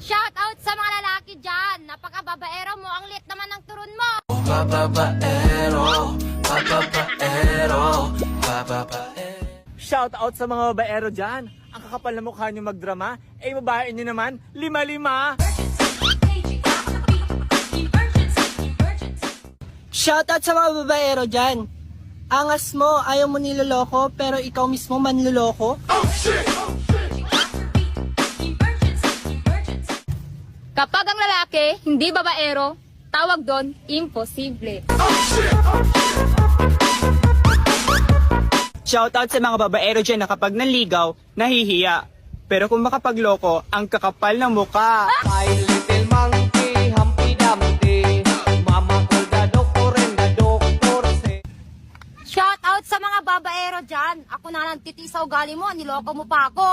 Shout out sa mga lalaki dyan. Napaka-babaero mo. Ang liit naman ng turon mo. Babaero, babaero, babaero. Shout out sa mga babaero dyan. Ang kakapal na mukha nyo magdrama, eh babae nyo naman, lima-lima. Shoutout sa mga babaero dyan. Angas mo, ayaw mo niloloko, pero ikaw mismo manloloko. Kapag ang lalaki, hindi babaero, tawag doon, imposible. Shoutout sa mga babaero dyan na kapag nanligaw, nahihiya. Pero kung makapagloko, ang kakapal ng muka. My little monkey, Humpty Dumpty, mama ko the doctor and the doctor say. Shout out sa mga babaero dyan. Ako na lang titi sa ugali mo, niloko mo pa ako.